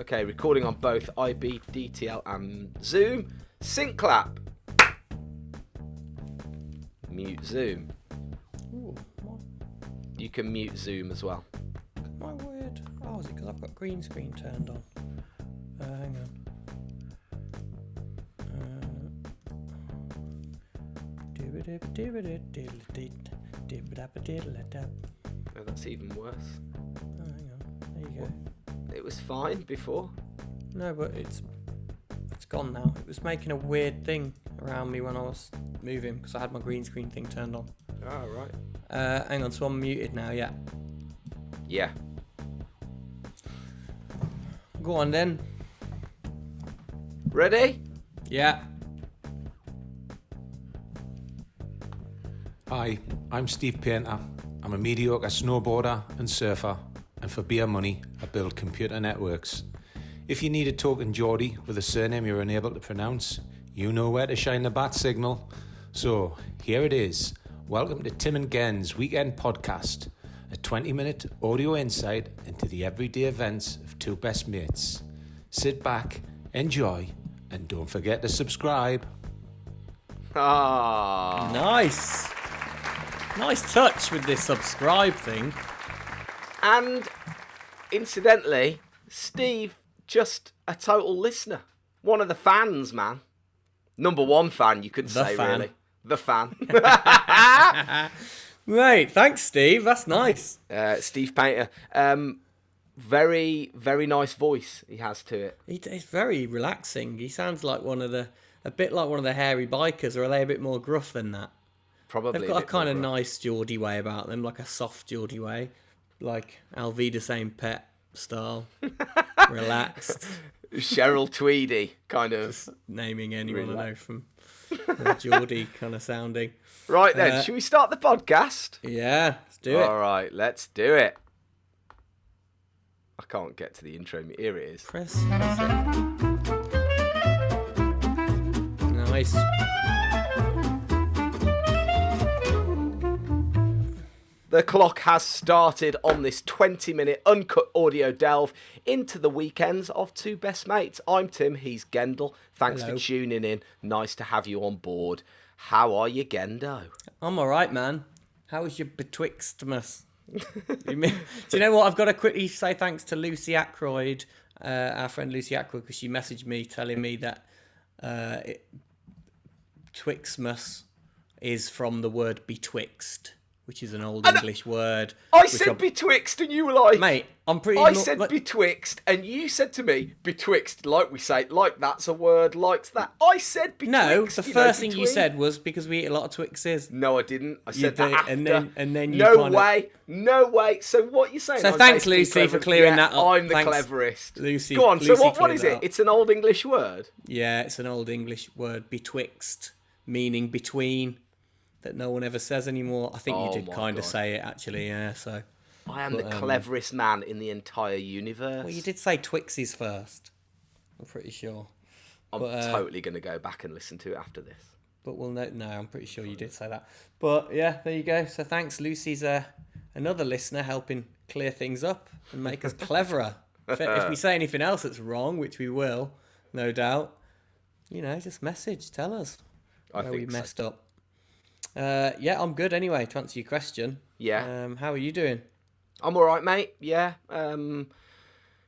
Okay, recording on both IB, DTL and Zoom. Sync clap. Mute Zoom. Ooh, what? You can mute Zoom as well. My word. Oh, is it because I've got green screen turned on? Hang on. Oh, that's even worse. Oh, hang on. There you go. It was fine before. No, but it's gone now. It was making a weird thing around me when I was moving because I had my green screen thing turned on. Oh, right. Hang on, so I'm muted now, yeah. Yeah. Go on then. Ready? Yeah. Hi, I'm Steve Painter. I'm a mediocre snowboarder and surfer, and for beer money, I build computer networks. If you need a token Geordie with a surname you're unable to pronounce, you know where to shine the bat signal. So, here it is. Welcome to Tim and Gen's Weekend Podcast, a 20-minute audio insight into the everyday events of two best mates. Sit back, enjoy, and don't forget to subscribe. Ah. Nice. Nice touch with this subscribe thing. And incidentally, Steve, just a total listener. One of the fans, man. Number one fan, you could say, fan. really. The fan. Right, thanks, Steve. That's nice. Steve Painter. Very, very nice voice he has to it. It's very relaxing. He sounds like a bit like one of the hairy bikers, or are they a bit more gruff than that? Probably. They've got a kind of nice Geordie way about them, like a soft Geordie way, like Alvida Saint Pet style, relaxed. Cheryl Tweedy, kind of. Just naming anyone I know from Geordie kind of sounding. Right then, should we start the podcast? Yeah, let's do it. All right, let's do it. I can't get to the intro. Here it is. Press. Nice. The clock has started on this 20-minute uncut audio delve into the weekends of two best mates. I'm Tim, he's Gendle. Thanks Hello. for tuning in. Nice to have you on board. How are you, Gendo? I'm all right, man. How was your BeTwixtmas? Do you know what? I've got to quickly say thanks to Lucy Akroyd, our friend Lucy Akroyd, because she messaged me telling me that Twixmas is from the word betwixt, which is an old English word. I said betwixt and you were like... Mate, I'm pretty... I said betwixt and you said to me, betwixt, like we say, like that's a word, like that. I said betwixt. No, the first thing you said was because we eat a lot of Twixes. No, I didn't. I said that after. And then you No way. So what you're saying? So thanks, Lucy, for clearing that up. I'm the Thanks, cleverest. Lucy. Go on, Lucy so what is cleared it? that up. It's an old English word? Yeah, it's an old English word, betwixt, meaning between, that no one ever says anymore. I think you did kind of say it, actually, yeah, so... I am the cleverest man in the entire universe. Well, you did say Twixies first, I'm pretty sure. I'm totally going to go back and listen to it after this. But we'll know. No, I'm pretty sure you did say that. But yeah, there you go. So thanks, Lucy's another listener helping clear things up and make us cleverer. If we say anything else that's wrong, which we will, no doubt, just message, tell us where we messed up. Yeah, I'm good anyway, to answer your question. Yeah. How are you doing? I'm all right, mate. Yeah. It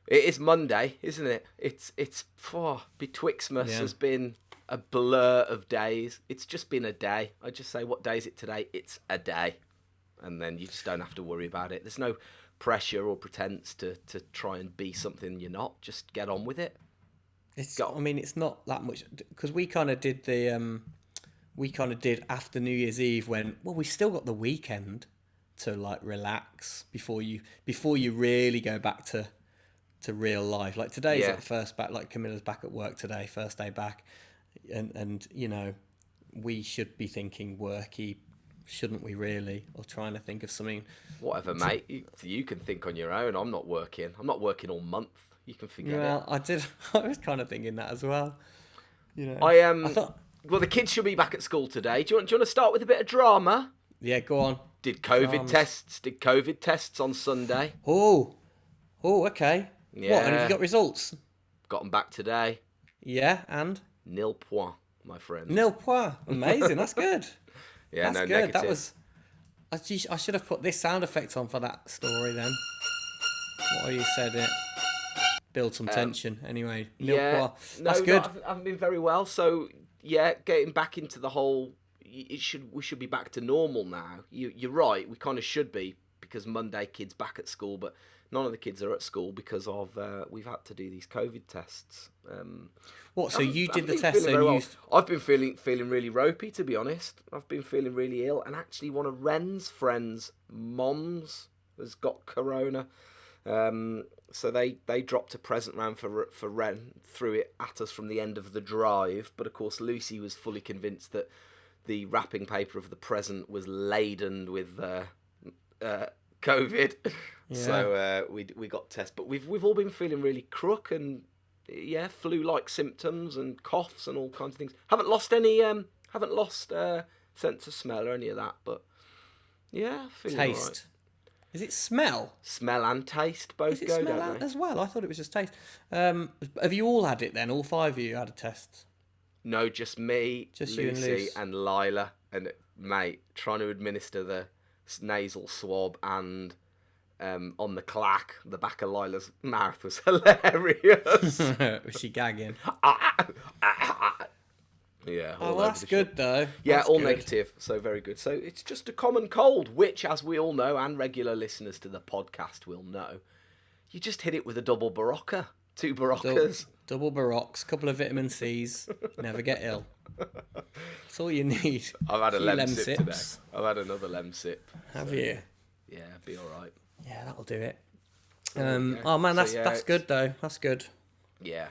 is Monday, isn't it? It's Betwixtmas has been a blur of days. It's just been a day. I just say, what day is it today? It's a day. And then you just don't have to worry about it. There's no pressure or pretense to try and be something you're not. Just get on with it. It's not that much, because we kind of did after New Year's Eve when, we still got the weekend to like relax before you really go back to real life. Like today's like first back, like Camilla's back at work today, first day back, and we should be thinking worky, shouldn't we really, or trying to think of something. Whatever, mate. You can think on your own. I'm not working all month. You can forget it. I was kind of thinking that as well. I thought. Well, the kids should be back at school today. Do you want to start with a bit of drama? Yeah, go on. Did COVID tests on Sunday? Oh, okay. Yeah. What? And have you got results? Got them back today. Yeah, and? 0 point, my friend. 0 point. Amazing. That's good. Yeah, That's no good. negative. That was. I should have put this sound effect on for that story then. What you said it. Build some tension. Anyway, 0 point. That's good. I haven't been very well. So yeah, getting back into the whole. We should be back to normal now. You're right. We kind of should be because Monday kids back at school, but none of the kids are at school because of we've had to do these COVID tests. What? So you did the test? I've been feeling really ropey, to be honest. I've been feeling really ill, and actually one of Ren's friends' moms has got corona. So they dropped a present round for Ren, threw it at us from the end of the drive. But of course, Lucy was fully convinced that the wrapping paper of the present was laden with COVID. Yeah. So we got tested, but we've all been feeling really crook and flu-like symptoms and coughs and all kinds of things. Haven't lost sense of smell or any of that, but yeah, feeling taste. All right. Is it smell? Smell and taste both go, don't they? As well. I thought it was just taste. Have you all had it then? All 5 of you had a test? No, just me, just Lucy, and Lila. And mate, trying to administer the nasal swab and on the clack, the back of Lila's mouth was hilarious. Was she gagging? Yeah. Oh, well, that's good though. Yeah, that's all good. negative, so very good. So it's just a common cold, which, as we all know, and regular listeners to the podcast will know, you just hit it with a double Barocca. 2 Baroccas. Double Barocks, couple of vitamin C's, never get ill. That's all you need. I've had a lem sips sip today. I've had another lem sip. Have you? Yeah, be all right. Yeah, that'll do it. Oh man, that's good though. That's good. Yeah.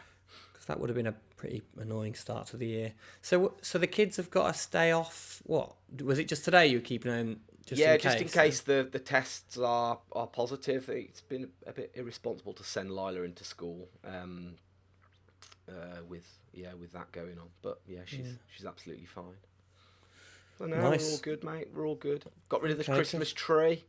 Because that would have been a pretty annoying start to the year. So the kids have got to stay off. What was it? Just today you were keeping them? Just in case the tests are positive. It's been a bit irresponsible to send Lila into school with that going on. But yeah, she's absolutely fine. So now nice. We're all good, mate. We're all good. Got rid of the Christmas tree.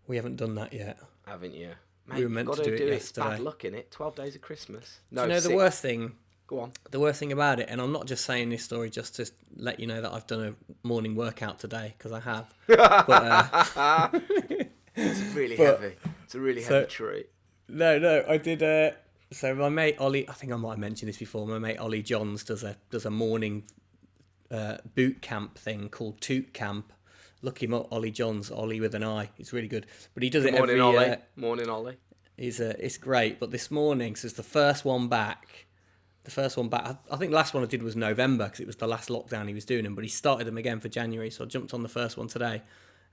We haven't done that yet. Haven't you? Mate, we were meant to do it yesterday. It's bad luck, innit? 12 days of Christmas. No, do you know 6. The worst thing? Go on. The worst thing about it, and I'm not just saying this story just to let you know that I've done a morning workout today, because I have. But, it's really heavy. It's a really heavy tree. No, I did. So my mate Ollie, I think I might have mentioned this before. My mate Ollie Johns does a morning boot camp thing called Toot Camp. Look him up, Ollie Johns, Ollie with an I. It's really good. But he does it every year. Morning, Ollie. It's great. But this morning, so it's the first one back. I think the last one I did was November because it was the last lockdown he was doing them. But he started them again for January, so I jumped on the first one today.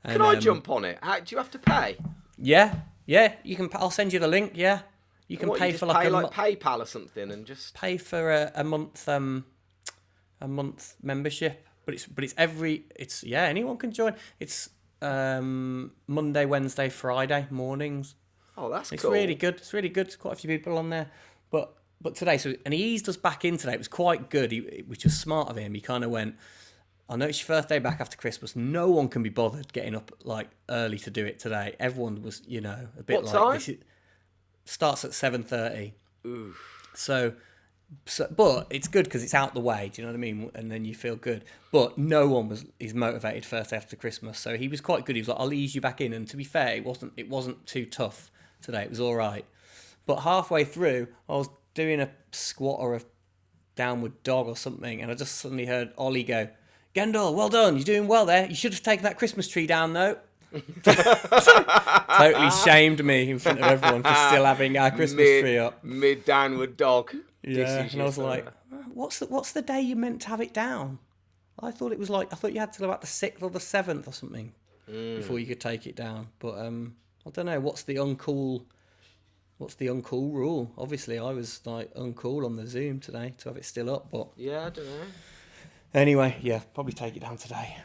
And, can I jump on it? Do you have to pay? Yeah, you can. I'll send you the link. Yeah, you can pay for like PayPal or something, and just pay for a month membership. But anyone can join. It's Monday, Wednesday, Friday mornings. Oh, that's cool. It's really good. There's quite a few people on there. But today, and he eased us back in today. It was quite good, which was smart of him. He kind of went, I know it's your first day back after Christmas. No one can be bothered getting up like early to do it today. Everyone was, a bit what time? This starts at 7:30. Oof. So, but it's good because it's out the way. Do you know what I mean? And then you feel good. But no one is motivated first day after Christmas. So he was quite good. He was like, I'll ease you back in. And to be fair, it wasn't too tough today. It was all right. But halfway through, I was doing a squat or a downward dog or something, and I just suddenly heard Ollie go, Gendle, well done, you're doing well there. You should have taken that Christmas tree down though. Totally shamed me in front of everyone for still having our Christmas tree up. Mid downward dog. Yeah, and I was like, what's the day you meant to have it down? I thought you had till about the 6th or the 7th or something before you could take it down. But I don't know, what's the uncool rule? Obviously, I was like uncool on the Zoom today to have it still up, but yeah, I don't know. Anyway, yeah, probably take it down today.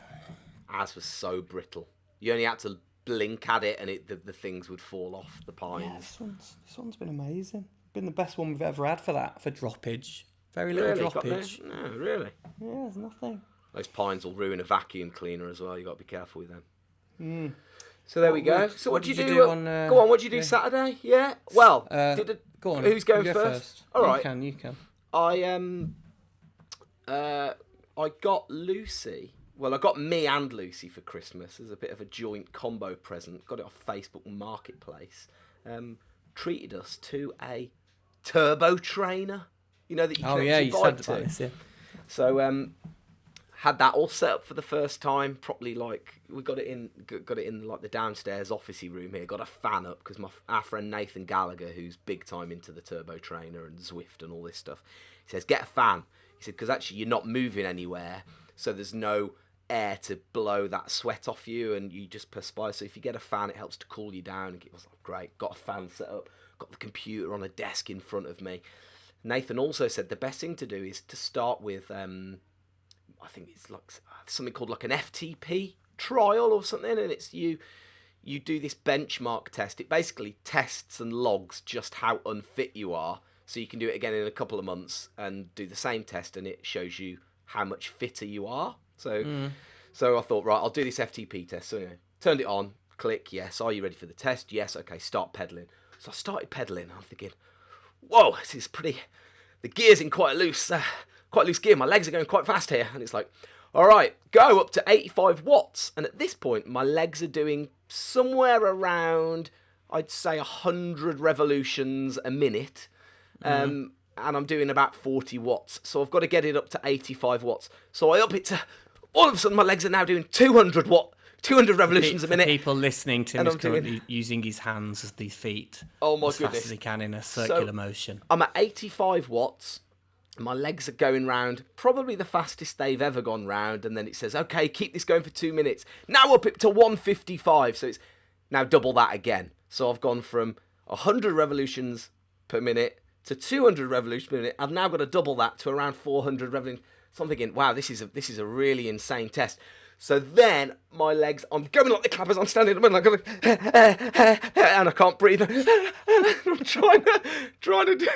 Ours was so brittle. You only had to blink at it, and the things would fall off the pines. Yeah, this one's been amazing. Been the best one we've ever had for droppage. Very little droppage. No, really. Yeah, there's nothing. Those pines will ruin a vacuum cleaner as well. You got to be careful with them. So there we go. So what did you do on? Go on. What did you do Saturday? Yeah. Well, go on. Who's going first? All right. You can. I got Lucy. Well, I got me and Lucy for Christmas as a bit of a joint combo present. Got it off Facebook Marketplace. Treated us to a turbo trainer. You know that you can actually buy to. This, yeah. So had that all set up for the first time properly. Like we got it in like the downstairs officey room here. Got a fan up because our friend Nathan Gallagher, who's big time into the turbo trainer and Zwift and all this stuff, he says get a fan. He said because actually you're not moving anywhere, so there's no air to blow that sweat off you, and you just perspire. So if you get a fan, it helps to cool you down. And I was like, great. Got a fan set up. Got the computer on a desk in front of me. Nathan also said the best thing to do is to start with. I think it's like something called like an FTP trial or something, and it's you do this benchmark test. It basically tests and logs just how unfit you are, so you can do it again in a couple of months and do the same test, and it shows you how much fitter you are. So I thought, right, I'll do this FTP test. So anyway, turned it on, click, yes. Are you ready for the test? Yes. Okay, start pedaling. So I started pedaling, and I'm thinking, whoa, this is pretty. The gear's in quite a loose gear. My legs are going quite fast here. And it's like, all right, go up to 85 watts. And at this point, my legs are doing somewhere around, I'd say 100 revolutions a minute. And I'm doing about 40 watts. So I've got to get it up to 85 watts. So I up it to, all of a sudden my legs are now doing 200 revolutions a minute. People listening to him is currently using his hands as these feet. Oh my goodness. As fast as he can in a circular motion. I'm at 85 watts. My legs are going round, probably the fastest they've ever gone round. And then it says, okay, keep this going for 2 minutes. Now up it to 155. So it's now double that again. So I've gone from 100 revolutions per minute to 200 revolutions per minute. I've now got to double that to around 400 revolutions. So I'm thinking, wow, this is a really insane test. So then my legs, I'm going like the clappers, I'm standing in the middle, and I can't breathe. I'm trying to do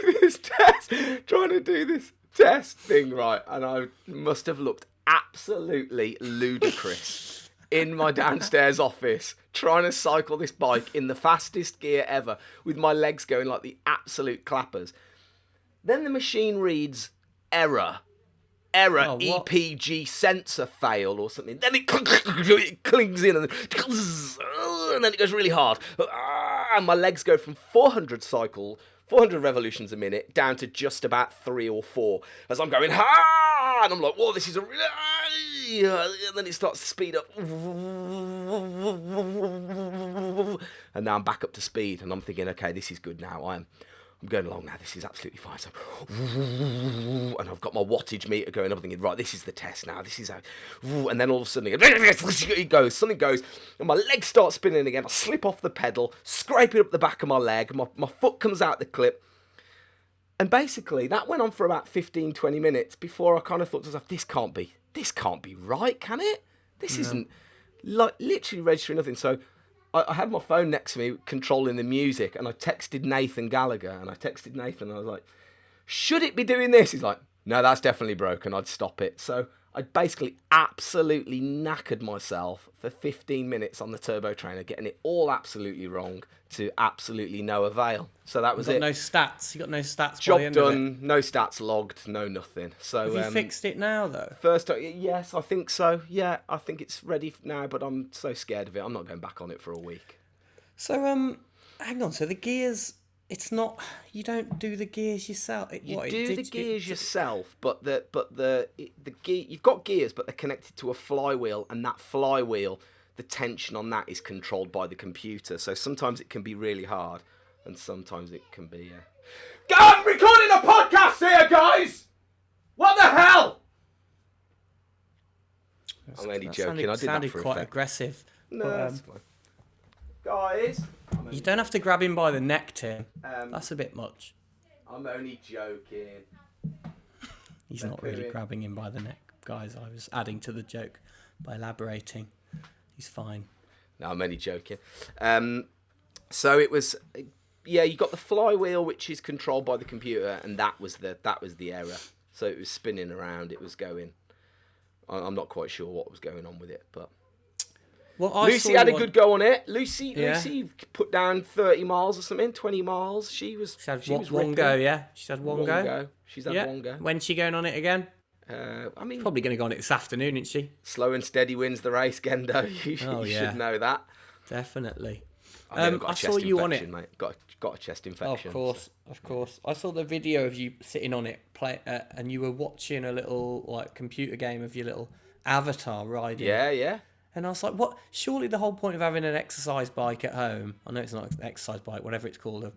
this test thing, right? And I must have looked absolutely ludicrous in my downstairs office, trying to cycle this bike in the fastest gear ever, with my legs going like the absolute clappers. Then the machine reads error, EPG sensor fail or something. Then it clings in and then it goes really hard. And my legs go from 400 revolutions a minute down to just about 3 or 4 as I'm going, and I'm like, whoa, this is and then it starts to speed up. And now I'm back up to speed and I'm thinking, okay, this is good now. I'm going along now, this is absolutely fine. So, and I've got my wattage meter going up, thinking, right, this is the test now. This is how. And then all of a sudden, something goes, and my legs start spinning again. I slip off the pedal, scrape it up the back of my leg. My foot comes out the clip. And basically, that went on for about 15, 20 minutes before I kind of thought to myself, this can't be right, can it? This isn't like literally registering nothing. So I had my phone next to me controlling the music, and I texted Nathan Gallagher, and I was like, should it be doing this? He's like, no, that's definitely broken. I'd stop it. So I basically absolutely knackered myself for 15 minutes on the turbo trainer, getting it all absolutely wrong to absolutely no avail. So that was it. No stats. You got no stats. Job done. No stats logged. No nothing. So have you fixed it now though? First, yes, I think so. Yeah, I think it's ready now, but I'm so scared of it. I'm not going back on it for a week. So hang on. So the gears. It's not. You don't do the gears yourself. You do the gears yourself, but the gear. You've got gears, but they're connected to a flywheel, and that flywheel, the tension on that is controlled by the computer. So sometimes it can be really hard, and sometimes it can be. I'm recording a podcast here, guys. What the hell? I'm only joking. I did that for quite effect. Aggressive. No, that's fine. Guys. You don't have to grab him by the neck, Tim. That's a bit much. I'm only joking. He's not really grabbing him by the neck, guys. I was adding to the joke by elaborating. He's fine. No, I'm only joking. So it was, you got the flywheel, which is controlled by the computer, and that was the error. So it was spinning around. It was going. I'm not quite sure what was going on with it, but Lucy had a good go on it. Lucy put down 30 miles or something, 20 miles. She was one go, yeah. She's had one go. She's had one go. When's she going on it again? Probably going to go on it this afternoon, isn't she? Slow and steady wins the race, Gend'e. You should know that. Definitely. I saw you on it, mate. Got a chest infection. Of course. I saw the video of you sitting on it, and you were watching a little computer game of your little avatar riding. Yeah. And I was like, what? Surely the whole point of having an exercise bike at home, I know it's not an exercise bike, whatever it's called,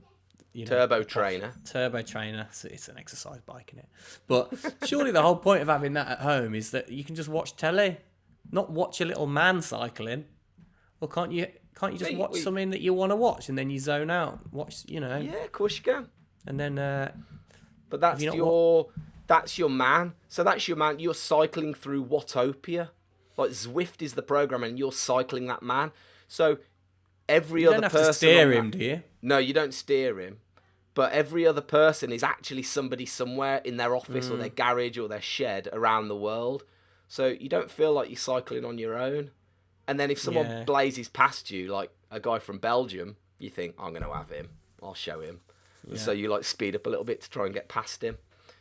Turbo trainer. So it's an exercise bike, isn't it? But surely the whole point of having that at home is that you can just watch telly, not watch a little man cycling. Or can't you just watch something that you want to watch and then you zone out? Watch, Yeah, of course you can. And then. But that's your man. So that's your man. You're cycling through Watopia. Like Zwift is the program, and you're cycling that man. So every other person. You don't have to steer him, do you? No, you don't steer him. But every other person is actually somebody somewhere in their office or their garage or their shed around the world. So you don't feel like you're cycling on your own. And then if someone blazes past you, like a guy from Belgium, you think, I'm going to have him. I'll show him. Yeah. So you speed up a little bit to try and get past him.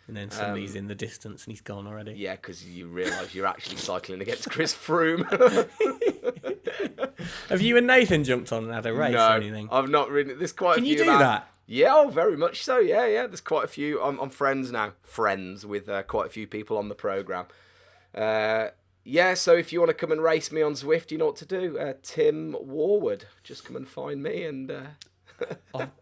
And then somebody's in the distance and he's gone already. Yeah, because you realise you're actually cycling against Chris Froome. Have you and Nathan jumped on and had a race or anything? I've not really. There's quite a few. Can you do that? Yeah, very much so. Yeah. There's quite a few. I'm friends now. Friends with quite a few people on the programme. So if you want to come and race me on Zwift, you know what to do. Tim Warwood. Just come and find me and...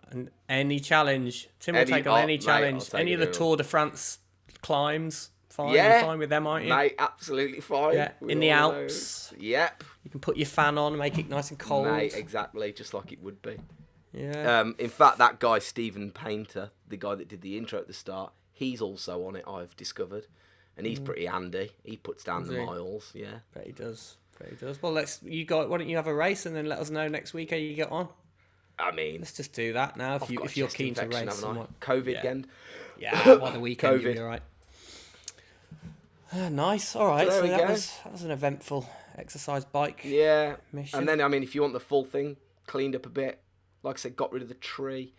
and any challenge. Tim will take on any challenge. Any of the Tour de France climbs. Fine. You're fine with them, aren't you? Mate, absolutely fine. Yeah. In the Alps. Yep. You can put your fan on and make it nice and cold. Mate, exactly. Just like it would be. Yeah. In fact, that guy, Stephen Painter, the guy that did the intro at the start, he's also on it, I've discovered. And he's pretty handy. He puts down the miles, yeah. Bet he does. Well, why don't you have a race and then let us know next week how you get on? I mean, let's just do that now if you're keen to race. COVID again. Yeah, by the weekend you'll be all right. Nice. All right. So that was an eventful exercise bike. Yeah. Mission. And then if you want the full thing, cleaned up a bit. Like I said, got rid of the tree.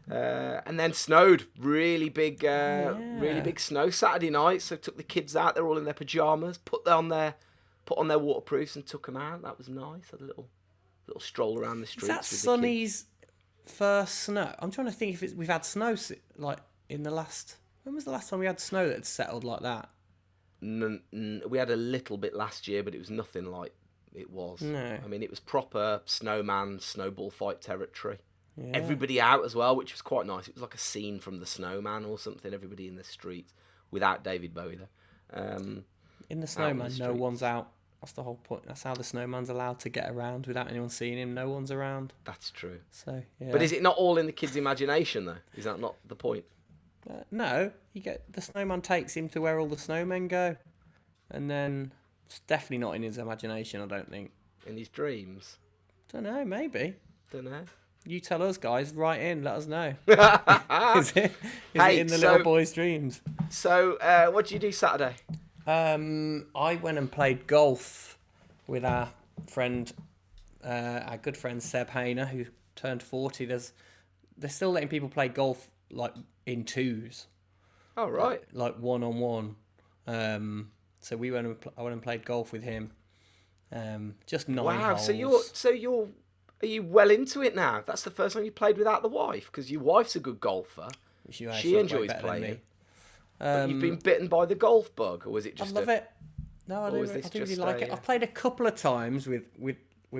And then snowed. Really big snow Saturday night. So took the kids out. They're all in their pajamas. Put on their waterproofs and took them out. That was nice. Had a little stroll around the streets. Is that Sonny's first snow? I'm trying to think if we've had snow in the last. When was the last time we had snow that had settled like that? We had a little bit last year, but it was nothing like it was. No. I mean, it was proper snowman, snowball fight territory. Yeah. Everybody out as well, which was quite nice. It was like a scene from The Snowman or something. Everybody in the streets, without David Bowie though. In The Snowman, no one's out. That's the whole point. That's how the snowman's allowed to get around without anyone seeing him. No one's around. That's true. So, yeah. But is it not all in the kid's imagination though? Is that not the point? No. The snowman takes him to where all the snowmen go, and then it's definitely not in his imagination. I don't think. In his dreams. Don't know. Maybe. Don't know. You tell us, guys. Write in. Let us know. Is it in the little boy's dreams? So, what did you do Saturday? I went and played golf with our good friend Seb Hayner, who turned 40. They're still letting people play golf in twos. Oh right. Like one-on-one. So I went and played golf with him. Just 9 holes. So are you well into it now? That's the first time you played without the wife, because your wife's a good golfer. She enjoys playing. But you've been bitten by the golf bug, or was it just? I love it. No, I do really like it. I've played a couple of times with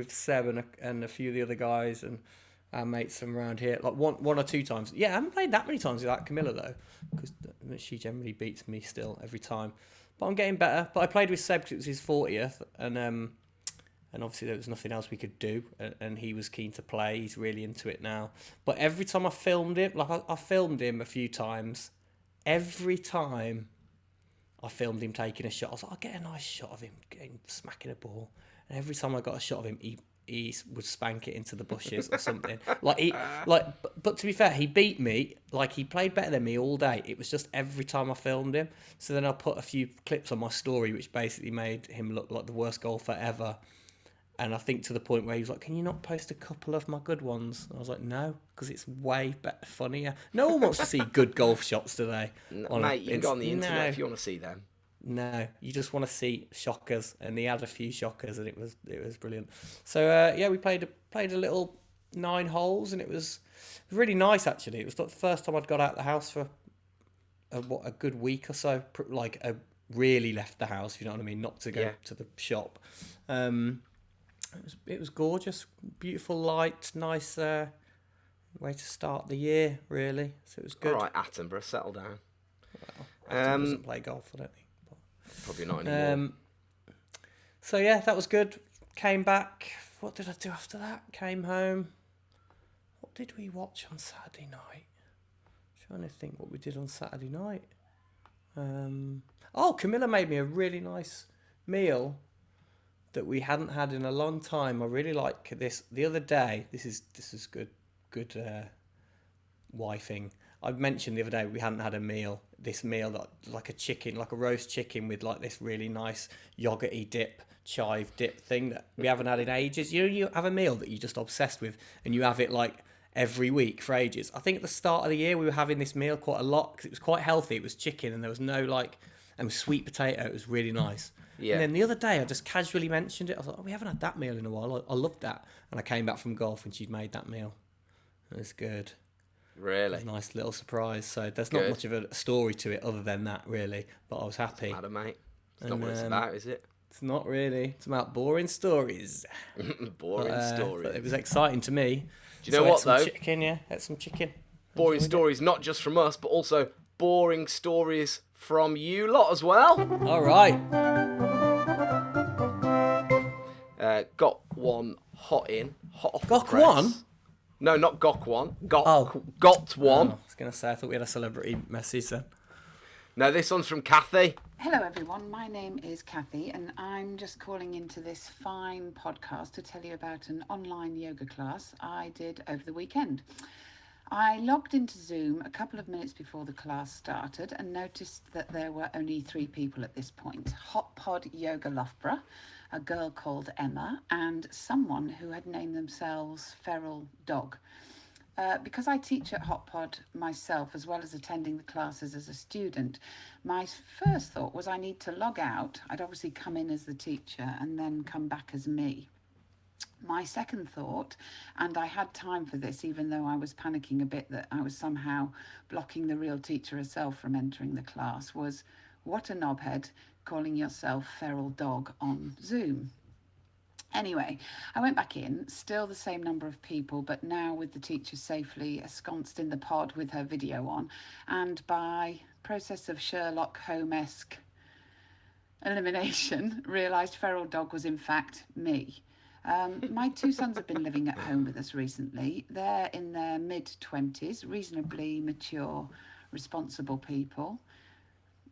Seb and a few of the other guys and our mates from around here, like one or two times. Yeah, I haven't played that many times without Camilla though, because she generally beats me still every time. But I'm getting better. But I played with Seb because it was his 40th, and obviously there was nothing else we could do, and he was keen to play. He's really into it now. But every time I filmed him, I filmed him a few times. Every time I filmed him taking a shot, I was like, I'll get a nice shot of him smacking a ball. And every time I got a shot of him, he would spank it into the bushes or something. But to be fair, he beat me. He played better than me all day. It was just every time I filmed him. So then I put a few clips on my story, which basically made him look like the worst golfer ever. And I think to the point where he was like, "Can you not post a couple of my good ones?" And I was like, "No, because it's way better, funnier. No one wants to see good golf shots today." Mate, you can go on the internet if you want to see them. No, you just want to see shockers, and he had a few shockers, and it was brilliant. So we played a little 9 holes, and it was really nice actually. It was like the first time I'd got out of the house for a good week or so, like really left the house, if you know what I mean, not to go to the shop. It was gorgeous, beautiful light, nice way to start the year, really. So it was good. All right, Attenborough, settle down. Well, Attenborough doesn't play golf, I don't think. Probably not anymore. So yeah, that was good. Came back. What did I do after that? Came home. What did we watch on Saturday night? I'm trying to think what we did on Saturday night. Camilla made me a really nice meal that we hadn't had in a long time. I really like this. The other day, this is good wifing. I mentioned the other day we hadn't had this meal that like a roast chicken with like this really nice yogurty dip, chive dip thing that we haven't had in ages. You have a meal that you're just obsessed with, and you have it like every week for ages. I think at the start of the year we were having this meal quite a lot because it was quite healthy. It was chicken and there was no and sweet potato. It was really nice. Yeah. And then the other day I just casually mentioned it. I was like, we haven't had that meal in a while. I loved that. And I came back from golf and she'd made that meal. It was good. Really? It was a nice little surprise. So there's not much of a story to it other than that, really. But I was happy. Doesn't matter, mate. It's not what it's about, is it? It's not really. It's about boring stories. Stories. But it was exciting to me. Do you know what, though? Ate some chicken. Boring stories, not just from us, but also boring stories from you lot as well. All right. Got one hot off the Gok press. one? No, not Gok one. Got one. Oh, I was going to say, I thought we had a celebrity message then. No, this one's from Cathy. Hello everyone, my name is Cathy and I'm just calling into this fine podcast to tell you about an online yoga class I did over the weekend. I logged into Zoom a couple of minutes before the class started and noticed that there were only 3 people at this point. Hot Pod Yoga Loughborough, a girl called Emma, and someone who had named themselves Feral Dog. Because I teach at Hot Pod myself, as well as attending the classes as a student, my first thought was I need to log out. I'd obviously come in as the teacher and then come back as me. My second thought, and I had time for this even though I was panicking a bit that I was somehow blocking the real teacher herself from entering the class, was what a knobhead calling yourself Feral Dog on Zoom. Anyway, I went back in, still the same number of people, but now with the teacher safely ensconced in the pod with her video on, and by process of Sherlock Holmes-esque elimination, realised Feral Dog was in fact me. My 2 sons have been living at home with us recently. They're in their mid-20s, reasonably mature, responsible people.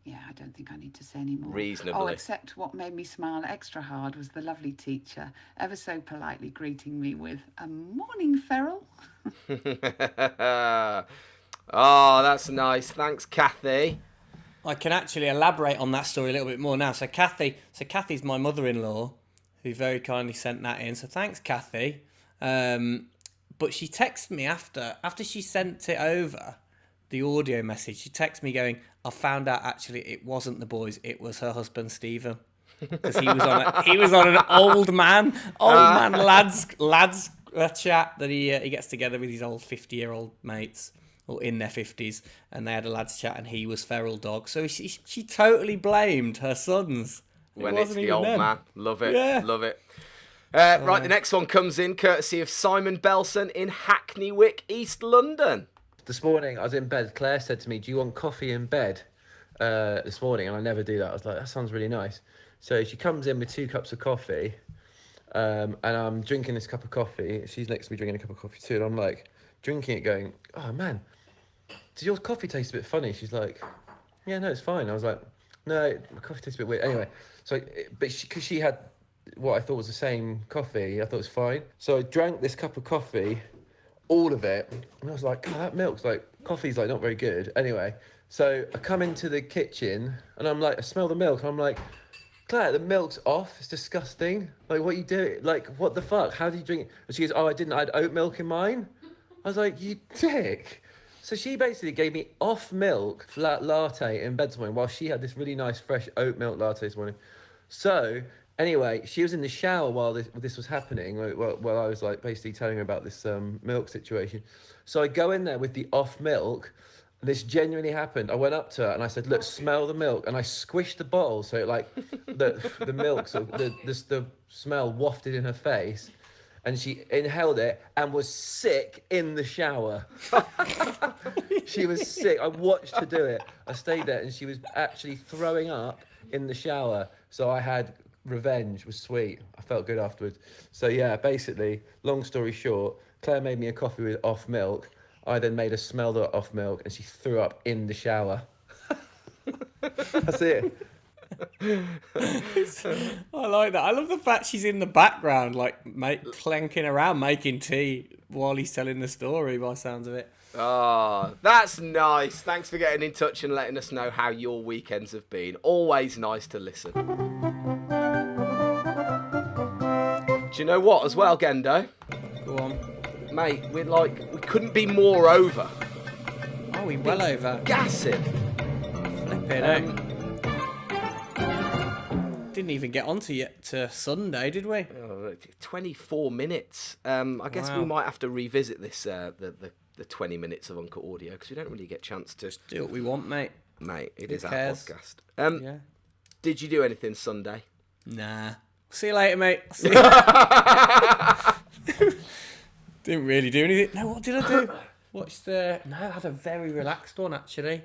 Yeah, I don't think I need to say any more. Reasonably. Oh, except what made me smile extra hard was the lovely teacher, ever so politely greeting me with, morning, Feral. Oh, that's nice. Thanks, Cathy. I can actually elaborate on that story a little bit more now. So Cathy's my mother-in-law, who very kindly sent that in. So thanks, Cathy. But she texted me after she sent it over, the audio message. She texted me going, I found out actually it wasn't the boys, it was her husband Stephen, because he was on an old man lads chat that he gets together with his old 50-year-old mates, or in their 50s, and they had a lads chat, and he was Feral Dog. So she totally blamed her sons. When it's the old man, love it, love it. Right, the next one comes in courtesy of Simon Belson in Hackney Wick, East London. This morning, I was in bed. Claire said to me, do you want coffee in bed this morning? And I never do that. I was like, that sounds really nice. So she comes in with 2 cups of coffee, and I'm drinking this cup of coffee. She's next to me drinking a cup of coffee too. And I'm like, drinking it going, oh man, does your coffee taste a bit funny? She's like, yeah, no, it's fine. I was like, no, my coffee tastes a bit weird. Anyway, so, because she had what I thought was the same coffee, I thought it was fine. So I drank this cup of coffee, all of it, and I was like, God, that milk's like, coffee's like not very good. Anyway, so I come into the kitchen and I'm like, I smell the milk and I'm like, Claire, the milk's off. It's disgusting. Like, what are you doing? Like, what the fuck? How do you drink it? And she goes, oh, I didn't. I had oat milk in mine. I was like, you dick. So she basically gave me off milk flat latte in bed this morning while she had this really nice fresh oat milk latte this morning. So anyway, she was in the shower while this was happening, while I was like basically telling her about this milk situation. So I go in there with the off milk. This genuinely happened. I went up to her and I said, look, smell the milk. And I squished the bottle so it, like the milk, so the smell wafted in her face. And she inhaled it and was sick in the shower. She was sick. I watched her do it. I stayed there and she was actually throwing up in the shower. So I had revenge. It was sweet. I felt good afterwards. So yeah, basically, long story short, Claire made me a coffee with off milk. I then made her smell the off milk and she threw up in the shower. That's it. I like that. I love the fact she's in the background, like clanking around, making tea while he's telling the story, by the sounds of it. Oh, that's nice. Thanks for getting in touch and letting us know how your weekends have been. Always nice to listen. Do you know what as well, Gendo? Go on. Mate, we couldn't be more over. Oh, we well over. Gassing. Flipping didn't even get onto yet to Sunday, did we? 24 minutes. I guess we might have to revisit this, the 20 minutes of UNCUT audio, because we don't really get a chance to... Just do what we want, mate. Mate, it Who is cares? Our podcast. Yeah. Did you do anything Sunday? Nah. See you later, mate. Didn't really do anything. No, what did I do? No, I had a very relaxed one, actually.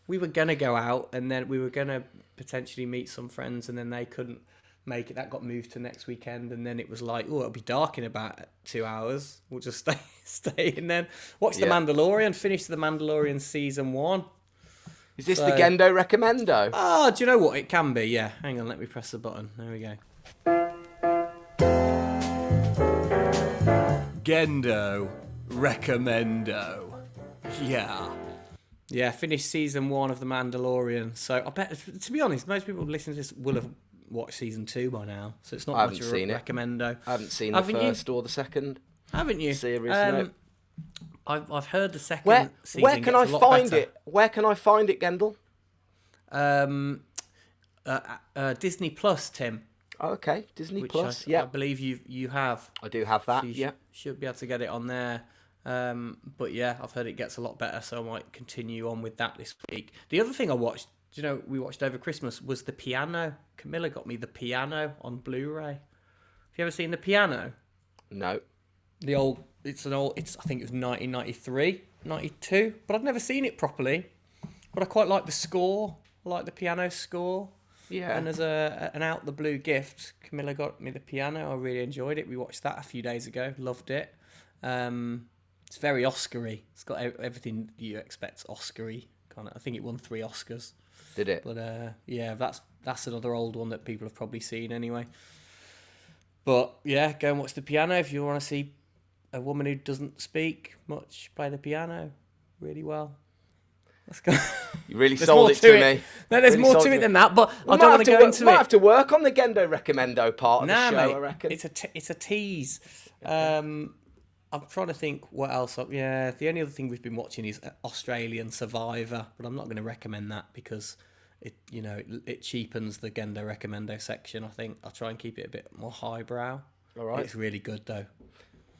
We were going to go out, and then we were going to potentially meet some friends, and then they couldn't make it. That got moved to next weekend, and then it was like, oh, it'll be dark in about 2 hours. We'll just stay in then. Watch The Mandalorian. Finish The Mandalorian Season 1. Is this the Gend'e Recommendo? Oh, do you know what? It can be, yeah. Hang on, let me press the button. There we go. Gend'e Recommendo. Yeah. Yeah, finished Season 1 of The Mandalorian. So I bet, to be honest, most people listening to this will have watched Season 2 by now. So it's not much of a recommendo. I haven't seen the first or the second. Haven't you? Series, no. I've heard the second season. Where can I find it? Where can I find it, Gendle? Disney Plus, Tim. Oh, okay, Disney Plus. I believe you have. I do have that. So you should be able to get it on there. But yeah, I've heard it gets a lot better, so I might continue on with that this week. The other thing I watched, we watched over Christmas, was The Piano. Camilla got me The Piano on Blu-ray. Have you ever seen The Piano? No. I think it was 1993, 92, but I'd never seen it properly. But I quite like the score. I like the piano score. Yeah. And as an out the blue gift, Camilla got me The Piano. I really enjoyed it. We watched that a few days ago. Loved it. It's very Oscar-y. It's got everything you expect Oscar-y. I think it won 3 Oscars. Did it? But yeah, that's another old one that people have probably seen anyway. But yeah, go and watch The Piano if you want to see a woman who doesn't speak much play the piano really well. Let's go. You really sold it to me. No, there's more to it than that, but I don't want to go into it. Might have to work on the Gend'e Recommendo part of the show, mate, I reckon. It's a tease. Okay. I'm trying to think what else. The only other thing we've been watching is Australian Survivor, but I'm not going to recommend that because it cheapens the Gend'e Recommendo section. I think I'll try and keep it a bit more highbrow. All right. It's really good though.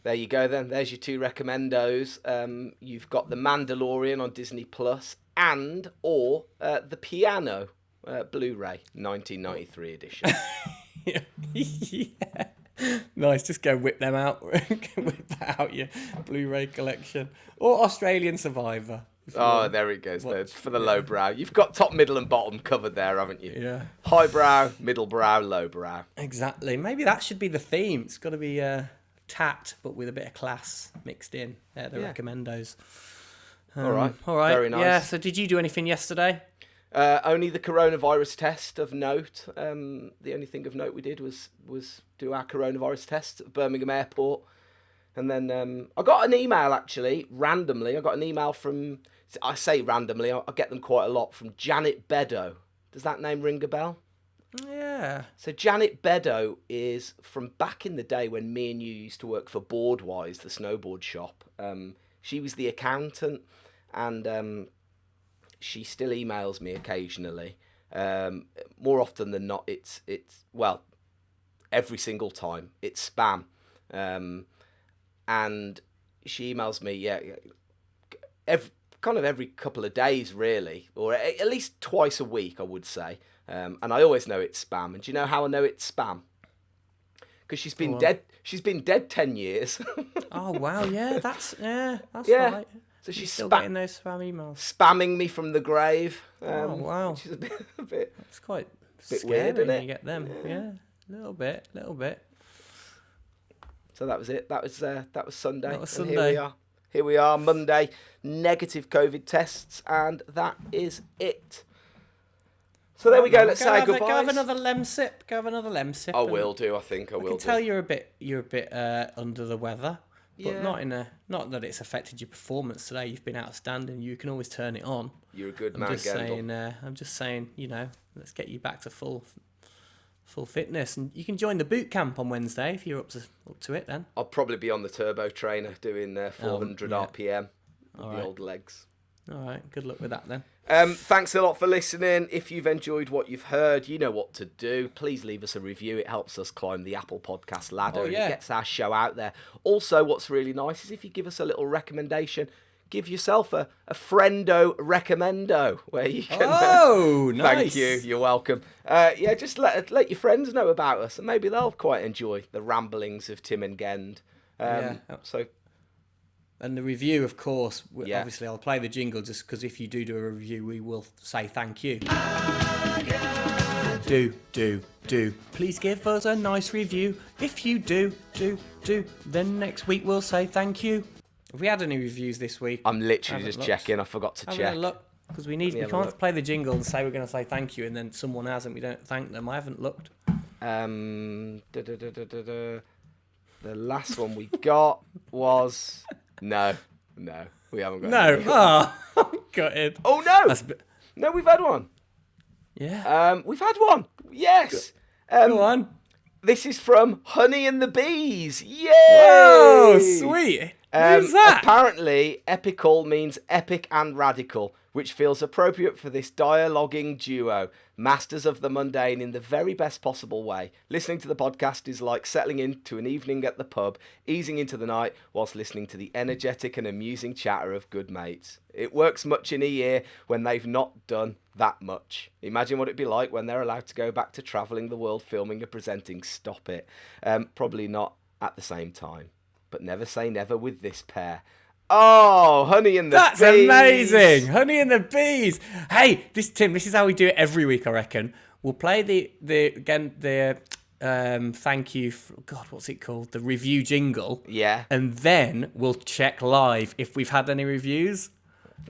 There you go then. There's your 2 recommendos. You've got The Mandalorian on Disney Plus or The Piano Blu-ray 1993 edition. Yeah. Nice. Just go whip them out. Whip that out your Blu-ray collection. Or Australian Survivor. Oh, there it goes. For the lowbrow. You've got top, middle and bottom covered there, haven't you? Yeah. Highbrow, middlebrow, lowbrow. Exactly. Maybe that should be the theme. It's got to be tat, but with a bit of class mixed in. The recommendos. All right. Very nice. Yeah, so did you do anything yesterday? Only the coronavirus test of note. The only thing of note we did was do our coronavirus test at Birmingham Airport. And then I got an email, actually, randomly. I got an email from, I say randomly, I get them quite a lot, from Janet Beddoe. Does that name ring a bell? Yeah. So Janet Beddoe is from back in the day when me and you used to work for Boardwise, the snowboard shop. She was the accountant, and she still emails me occasionally. More often than not, it's every single time it's spam, and she emails me every couple of days really, or at least twice a week, I would say. And I always know it's spam. And do you know how I know it's spam? Because she's been dead. She's been dead 10 years. Oh wow, yeah, that's right. So she's still getting those spam emails, spamming me from the grave. Oh wow, She's a bit. It's quite bit scary weird, isn't when it? you get them. Yeah, a little bit. So that was it. That was Sunday. That was And Sunday. Here we are, Monday. Negative COVID tests, and that is it. So there we go. Let's say goodbye. Go have another lem sip. I will do. I think I will. I can tell you're a bit under the weather, but Yeah. not that it's affected your performance today. You've been outstanding. You can always turn it on. You're a good man, I'm just saying, let's get you back to full fitness, and you can join the boot camp on Wednesday if you're up to it. Then I'll probably be on the turbo trainer doing 400 RPM with the old legs. All right, good luck with that then. Thanks a lot for listening. If you've enjoyed what you've heard, you know what to do. Please leave us a review. It helps us climb the Apple Podcast ladder and it gets our show out there. Also, what's really nice is if you give us a little recommendation, give yourself a friendo recommendo where you can. Oh, nice. Thank you. You're welcome. Just let your friends know about us, and maybe they'll quite enjoy the ramblings of Tim and Gend. So. And the review, of course, obviously I'll play the jingle just because if you do a review, we will say thank you. Do. Please give us a nice review. If you do, then next week we'll say thank you. Have we had any reviews this week? I'm literally just checking. I forgot to check. Look, because we can't play the jingle and say we're going to say thank you and then someone hasn't. We don't thank them. I haven't looked. The last one we got was... No, we haven't got No. Oh, got it. Oh, no. No, we've had one. Yeah. We've had one. Yes. Go on. This is from Honey and the Bees. Yay! Whoa, sweet. Who's that? Apparently, epical means epic and radical, which feels appropriate for this dialoguing duo, masters of the mundane in the very best possible way. Listening to the podcast is like settling into an evening at the pub, easing into the night whilst listening to the energetic and amusing chatter of good mates. It works much in a year when they've not done that much. Imagine what it'd be like when they're allowed to go back to travelling the world, filming and presenting. Stop it. Probably not at the same time. But never say never with this pair. Oh, Honey and the Bees. That's amazing. Honey and the Bees. Hey, this is how we do it every week, I reckon. We'll play the thank you for, God, what's it called? The review jingle. Yeah. And then we'll check live if we've had any reviews.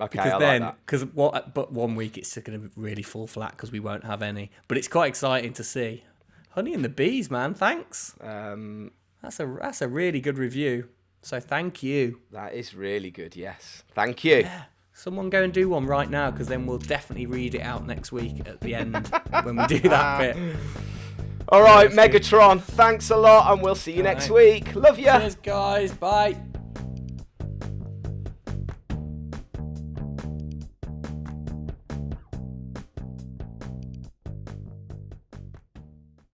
Okay, because I then, like that. But 1 week it's going to really fall flat because we won't have any. But it's quite exciting to see. Honey and the Bees, man. Thanks. That's a really good review. So thank you. That is really good, yes. Thank you. Yeah. Someone go and do one right now because then we'll definitely read it out next week at the end when we do that bit. All right, Megatron, thanks a lot and we'll see you next week. Love ya. Cheers, guys. Bye.